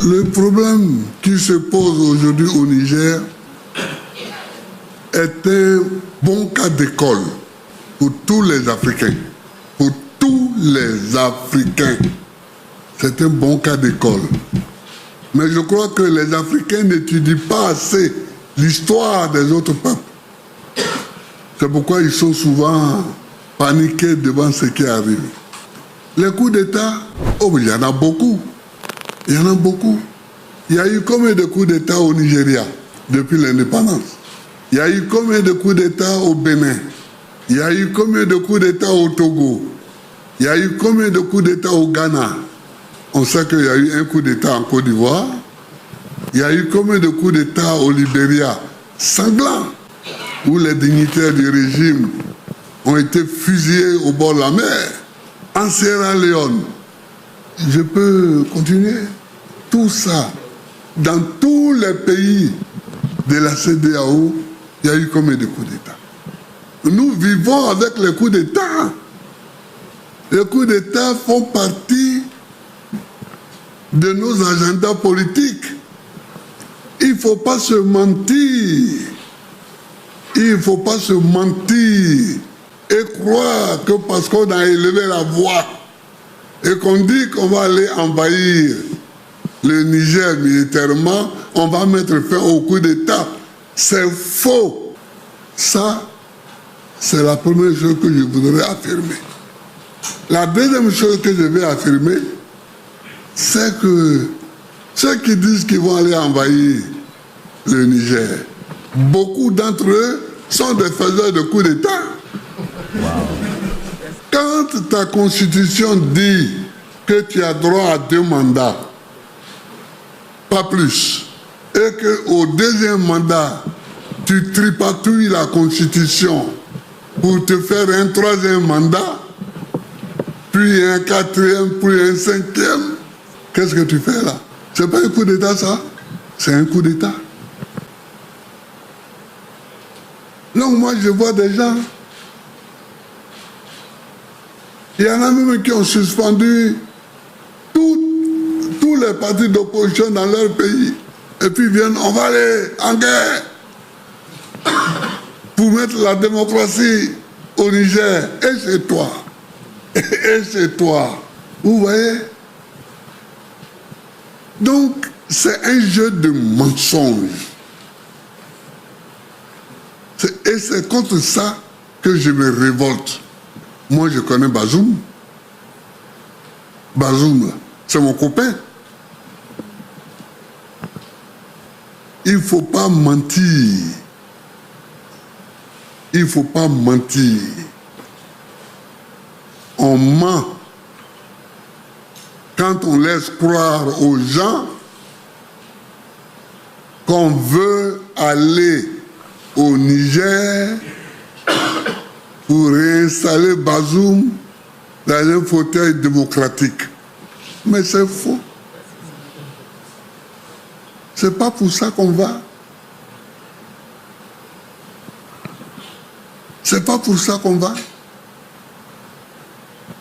Le problème qui se pose aujourd'hui au Niger est un bon cas d'école pour tous les Africains. Pour tous les Africains. C'est un bon cas d'école. Mais je crois que les Africains n'étudient pas assez l'histoire des autres peuples. C'est pourquoi ils sont souvent paniqués devant ce qui arrive. Les coups d'État, oh, il y en a beaucoup. Il y en a beaucoup. Il y a eu combien de coups d'État au Nigeria depuis l'indépendance? Il y a eu combien de coups d'État au Bénin? Il y a eu combien de coups d'État au Togo? Il y a eu combien de coups d'État au Ghana? On sait qu'il y a eu un coup d'État en Côte d'Ivoire. Il y a eu combien de coups d'État au Libéria? Sanglants, où les dignitaires du régime ont été fusillés au bord de la mer. En Sierra Leone, je peux continuer. Tout ça, dans tous les pays de la CEDEAO, il y a eu combien de coups d'État? Nous vivons avec les coups d'État. Les coups d'État font partie de nos agendas politiques. Il ne faut pas se mentir. Il ne faut pas se mentir et croire que parce qu'on a élevé la voix et qu'on dit qu'on va aller envahir le Niger militairement, on va mettre fin au coup d'État. C'est faux. Ça, c'est la première chose que je voudrais affirmer. La deuxième chose que je vais affirmer, c'est que ceux qui disent qu'ils vont aller envahir le Niger, beaucoup d'entre eux sont des faiseurs de coups d'État. Wow. Quand ta constitution dit que tu as droit à 2 mandats, pas plus, et qu'au deuxième mandat, tu tripatouilles la constitution pour te faire un 3e mandat, puis un 4e, puis un 5e, qu'est-ce que tu fais là? C'est pas un coup d'État ça? C'est un coup d'État. Donc moi je vois des gens, il y en a même qui ont suspendu tous les partis d'opposition dans leur pays, et puis viennent, on va aller en guerre pour mettre la démocratie au Niger, et c'est toi, et c'est toi, vous voyez? Donc c'est un jeu de mensonges. Et c'est contre ça que je me révolte. Moi, je connais Bazoum. Bazoum, c'est mon copain. Il ne faut pas mentir. Il ne faut pas mentir. On ment quand on laisse croire aux gens qu'on veut aller au Niger pour réinstaller Bazoum dans un fauteuil démocratique. Mais c'est faux. C'est pas pour ça qu'on va. C'est pas pour ça qu'on va.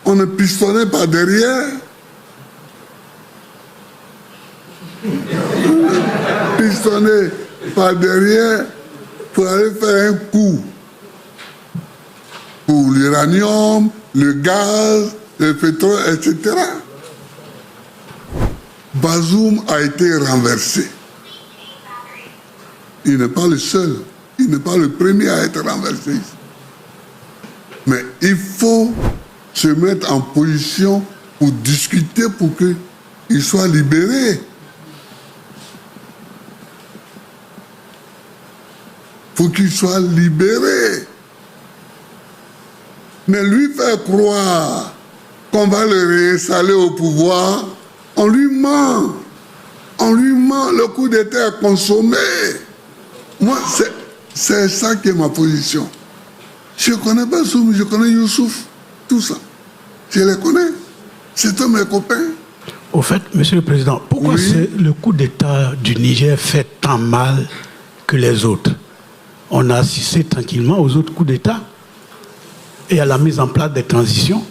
On est pistonné par derrière. Pistonné par derrière pour aller faire un coup pour l'uranium, le gaz, le pétrole, etc. Bazoum a été renversé. Il n'est pas le seul, il n'est pas le premier à être renversé. Mais il faut se mettre en position pour discuter pour qu'il soit libéré. Pour qu'il soit libéré. Mais lui faire croire qu'on va le réinstaller au pouvoir, on lui ment. On lui ment, le coup d'État est consommé. Moi, c'est ça qui est ma position. Je connais Bazoum, je connais Youssouf, tout ça. Je les connais. C'est tous mes copains. Au fait, Monsieur le Président, pourquoi le coup d'État du Niger fait tant mal que les autres? On a assisté tranquillement aux autres coups d'État et à la mise en place des transitions.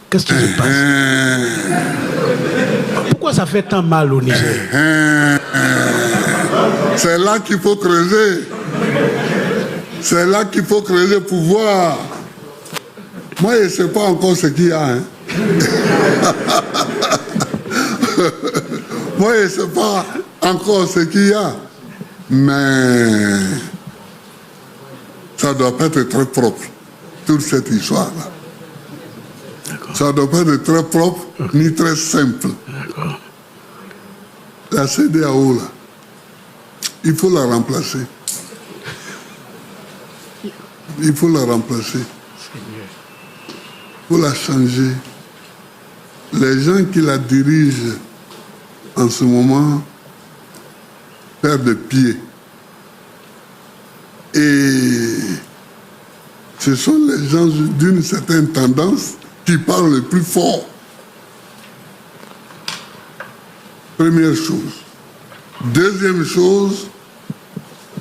Qu'est-ce qui se passe? Pourquoi ça fait tant mal au Niger? C'est là qu'il faut creuser. C'est là qu'il faut creuser pour voir. Moi, je ne sais pas encore ce qu'il y a. Hein. Moi, je ne sais pas encore ce qu'il y a. Mais ça ne doit pas être très propre, toute cette histoire-là. Ça ne doit pas être très propre, ni très simple. La CEDEAO, là, il faut la remplacer. Il faut la remplacer. Il faut la changer. Les gens qui la dirigent en ce moment perdent pied. Et ce sont les gens d'une certaine tendance qui parlent le plus fort. Première chose. Deuxième chose,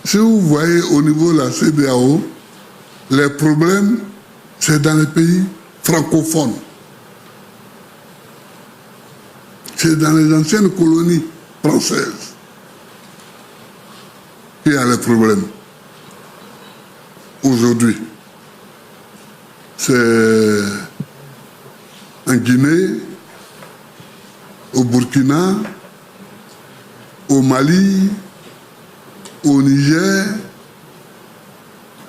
si vous voyez au niveau de la CEDEAO, les problèmes, c'est dans les pays francophones. C'est dans les anciennes colonies françaises qu'il y a les problèmes. Aujourd'hui, c'est en Guinée, au Burkina, au Mali, au Niger,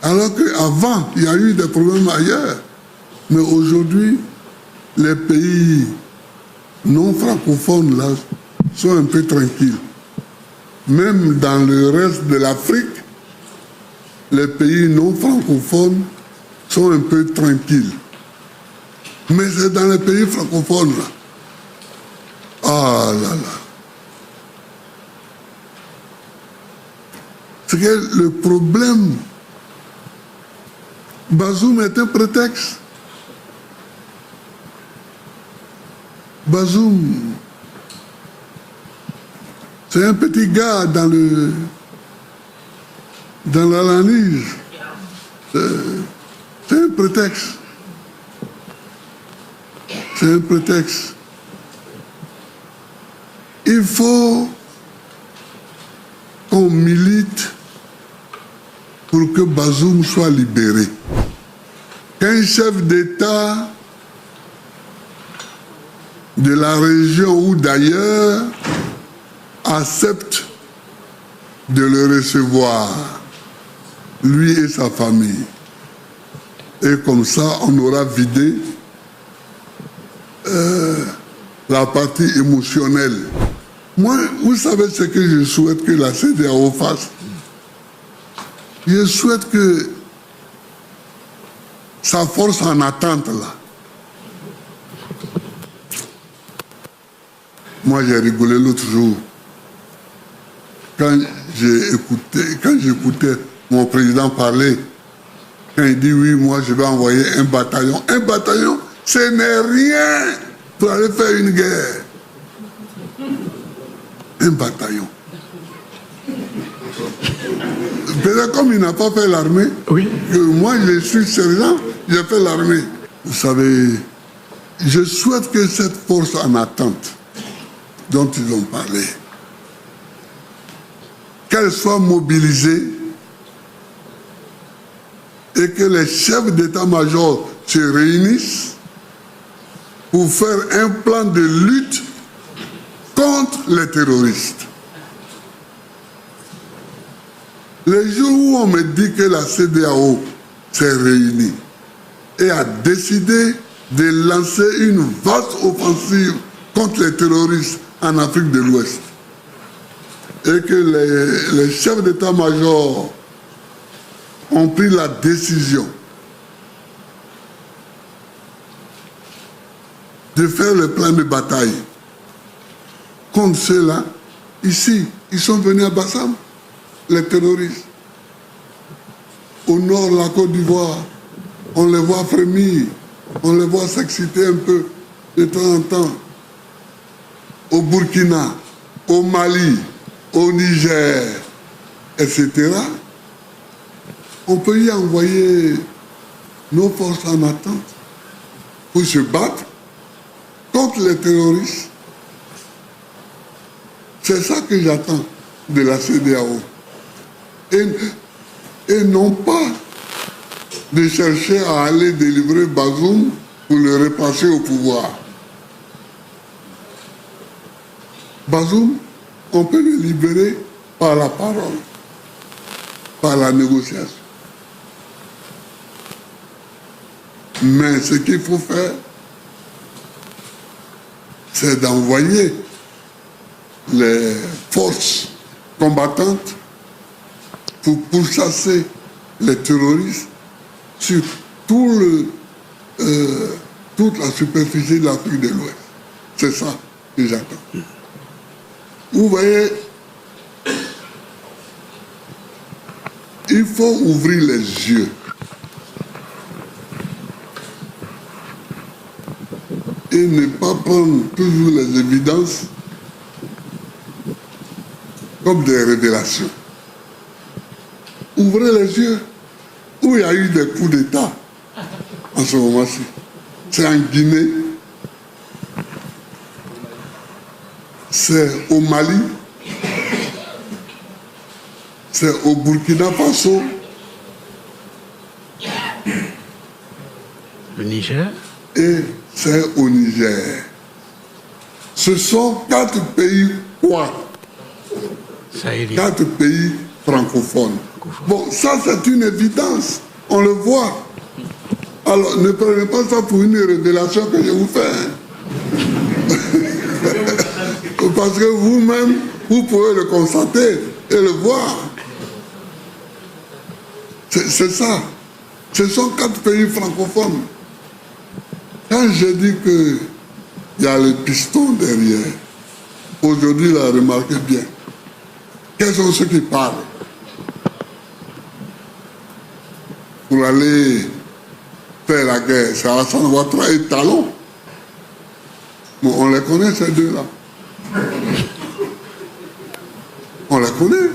alors qu'avant, il y a eu des problèmes ailleurs. Mais aujourd'hui, les pays non francophones là, sont un peu tranquilles. Même dans le reste de l'Afrique, les pays non francophones sont un peu tranquilles. Mais c'est dans les pays francophones là. Ah là là. C'est que le problème, Bazoum est un prétexte. Bazoum, c'est un petit gars dans l'analyse. C'est un prétexte. C'est un prétexte. Il faut qu'on milite pour que Bazoum soit libéré. Qu'un chef d'État de la région ou d'ailleurs accepte de le recevoir, lui et sa famille. Et comme ça, on aura vidé la partie émotionnelle. Moi, vous savez ce que je souhaite que la CEDEAO fasse? Je souhaite que sa force en attente, là. Moi, j'ai rigolé l'autre jour. Quand j'écoutais mon président parler, quand il dit oui, moi je vais envoyer un bataillon. Un bataillon, ce n'est rien pour aller faire une guerre. Un bataillon. Peut-être comme il n'a pas fait l'armée, oui. Que moi je suis sergent, j'ai fait l'armée. Vous savez, je souhaite que cette force en attente dont ils ont parlé, qu'elle soit mobilisée et que les chefs d'état-major se réunissent pour faire un plan de lutte contre les terroristes. Les jours où on me dit que la CEDEAO s'est réunie et a décidé de lancer une vaste offensive contre les terroristes en Afrique de l'Ouest, et que les chefs d'état-major ont pris la décision de faire le plan de bataille contre ceux-là, ici, ils sont venus à Bassam, les terroristes. Au nord, la Côte d'Ivoire, on les voit frémir, on les voit s'exciter un peu de temps en temps. Au Burkina, au Mali, au Niger, etc., on peut y envoyer nos forces en attente pour se battre contre les terroristes. C'est ça que j'attends de la CEDEAO. Et non pas de chercher à aller délivrer Bazoum pour le repasser au pouvoir. Bazoum, on peut le libérer par la parole, par la négociation. Mais ce qu'il faut faire, c'est d'envoyer les forces combattantes pour pourchasser les terroristes sur toute la superficie de l'Afrique de l'Ouest. C'est ça que j'attends. Vous voyez, il faut ouvrir les yeux. Et ne pas prendre toujours les évidences comme des révélations. Ouvrez les yeux. Où il y a eu des coups d'État en ce moment-ci. C'est en Guinée, c'est au Mali, c'est au Burkina Faso. Le Niger. Et c'est au Niger. Ce sont 4 pays quoi? 4 pays francophones. Bon, ça c'est une évidence, on le voit. Alors ne prenez pas ça pour une révélation que je vous fais. Parce que vous-même, vous pouvez le constater et le voir. C'est ça. Ce sont 4 pays francophones. Quand je dis qu'il y a le piston derrière, aujourd'hui, là, remarquez bien, quels sont ceux qui parlent pour aller faire la guerre? C'est Alassane Ouattara et Talon. Bon, on les connaît, ces deux-là. On les connaît.